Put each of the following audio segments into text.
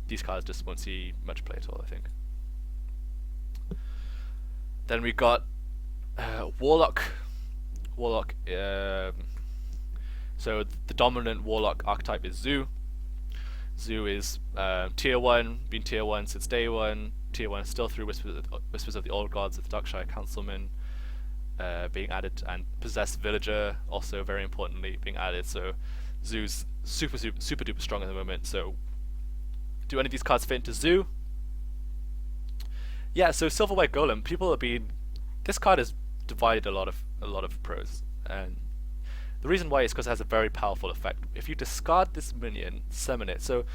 these cards just won't see much play at all, I think. Then we got Warlock. Warlock. So the dominant Warlock archetype is Zoo. Zoo is tier 1, been tier 1 since day 1. Tier 1 still through Whispers of the Old Gods with Darkshire Councilman being added, and Possessed Villager also very importantly being added. So Zoo's super duper strong at the moment. So do any of these cards fit into Zoo? Yeah, so Silver White Golem, people have been. This card has divided a lot of pros, and the reason why is because it has a very powerful effect. If you discard this minion, summon it. So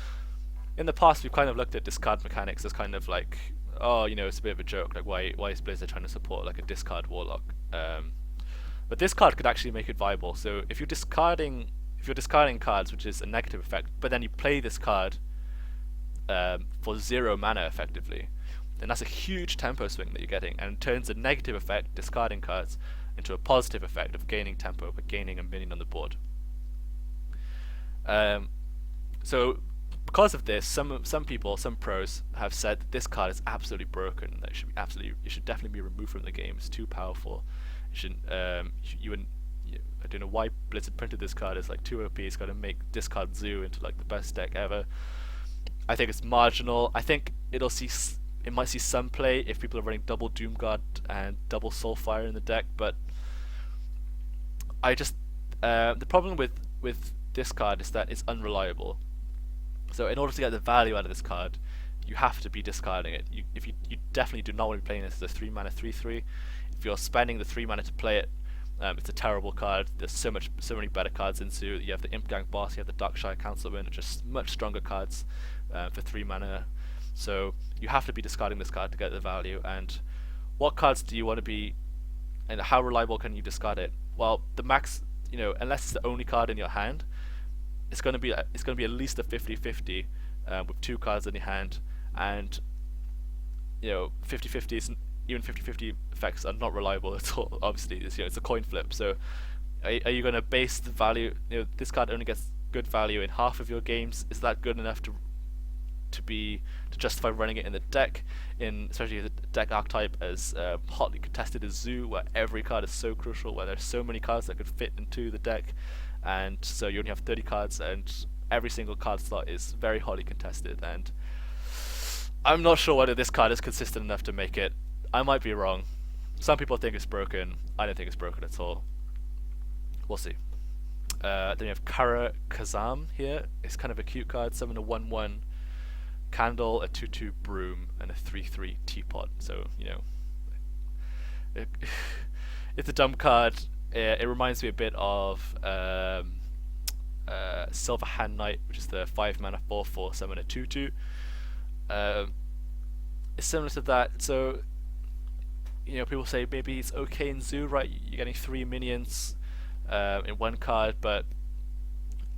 in the past, we've kind of looked at discard mechanics as kind of like, oh, it's a bit of a joke. Like, why is Blizzard trying to support like a discard Warlock? But this card could actually make it viable. So if you're discarding cards, which is a negative effect, but then you play this card for 0 mana effectively, then that's a huge tempo swing that you're getting, and it turns a negative effect, discarding cards, into a positive effect of gaining tempo, but gaining a minion on the board. So because of this, some pros have said that this card is absolutely broken. That it should definitely be removed from the game. It's too powerful. It shouldn't. I don't know why Blizzard printed this card as like 2 OP. It's got to make discard Zoo into like the best deck ever. I think it's marginal. I think it might see some play if people are running double Doomguard and double Soulfire in the deck, but the problem with this card is that it's unreliable. So in order to get the value out of this card, you have to be discarding it. You definitely do not want to be playing this as a 3 mana 3/3. If you're spending the 3 mana to play it, it's a terrible card. There's so many better cards in Zoo. You have the Imp Gang Boss, you have the Darkshire Councilman, which are much stronger cards for 3 mana. So you have to be discarding this card to get the value. And what cards do you want to be, and how reliable can you discard it? Well, the max, unless it's the only card in your hand, it's going to be at least a 50-50 with 2 cards in your hand, and 50-50 is even 50-50 effects are not reliable at all. Obviously, it's a coin flip. So are you going to base the value? This card only gets good value in half of your games. Is that good enough to justify running it in the deck, especially the deck archetype as hotly contested as Zoo, where every card is so crucial, where there's so many cards that could fit into the deck, and so you only have 30 cards, and every single card slot is very hotly contested. And I'm not sure whether this card is consistent enough to make it. I might be wrong. Some people think it's broken. I don't think it's broken at all. We'll see. Then you have Kara Kazam here. It's kind of a cute card. Summon a 1/1 Candle, a 2/2 Broom, and a 3/3 Teapot. So it's a dumb card. It reminds me a bit of Silver Hand Knight, which is the 5 mana 4/4 summon a 2/2. It's similar to that. So people say maybe it's okay in Zoo, right? You're getting 3 minions in one card, but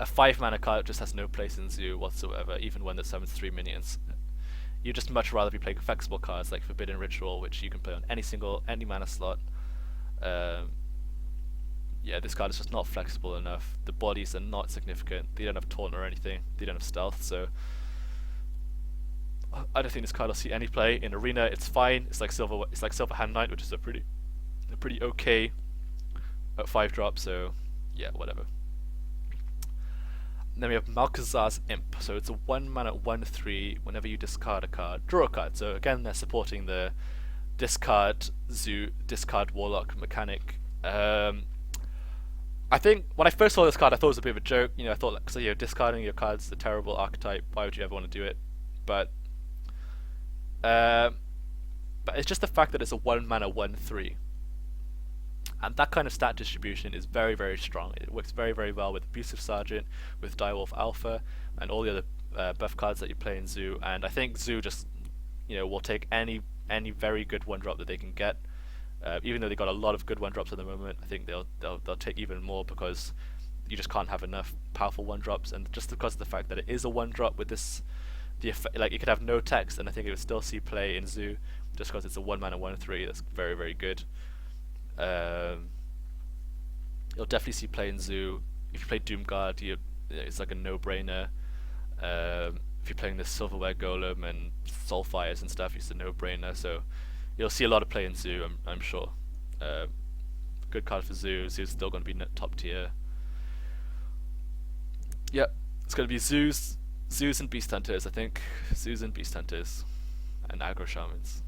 a 5 mana card just has no place in Zoo whatsoever, even when it summons 3 minions. You'd just much rather be playing flexible cards like Forbidden Ritual, which you can play on any mana slot. Yeah, this card is just not flexible enough. The bodies are not significant. They don't have taunt or anything. They don't have stealth, so I don't think this card will see any play in Arena. It's fine. It's like Silver Hand Knight, which is a pretty okay 5-drop. So yeah, whatever. And then we have Malkazar's Imp. So it's a 1 mana 1/3. Whenever you discard a card, draw a card. So again, they're supporting the discard Zoo, discard Warlock mechanic. I think when I first saw this card, I thought it was a bit of a joke. I thought discarding your cards is a terrible archetype. Why would you ever want to do it? But it's just the fact that it's a 1 mana 1/3. And that kind of stat distribution is very, very strong. It works very, very well with Abusive Sergeant, with Direwolf Alpha, and all the other buff cards that you play in Zoo. And I think Zoo just, will take any very good 1-drop that they can get. Even though they got a lot of good 1-drops at the moment, I think they'll take even more, because you just can't have enough powerful 1-drops. And just because of the fact that it is a 1-drop with this, you could have no text, and I think it would still see play in Zoo, just because it's a 1 mana 1/3. That's very, very good. You'll definitely see play in Zoo. If you play Doomguard, it's like a no-brainer. if you're playing this Silverware Golem and Soulfires and stuff, it's a no-brainer. So you'll see a lot of play in Zoo, I'm sure. Uh, Good card for Zoo. Zoo's still going to be top tier. Yep, it's going to be Zoos and Beast Hunters, I think. Zoos and Beast Hunters. And Aggro Shamans.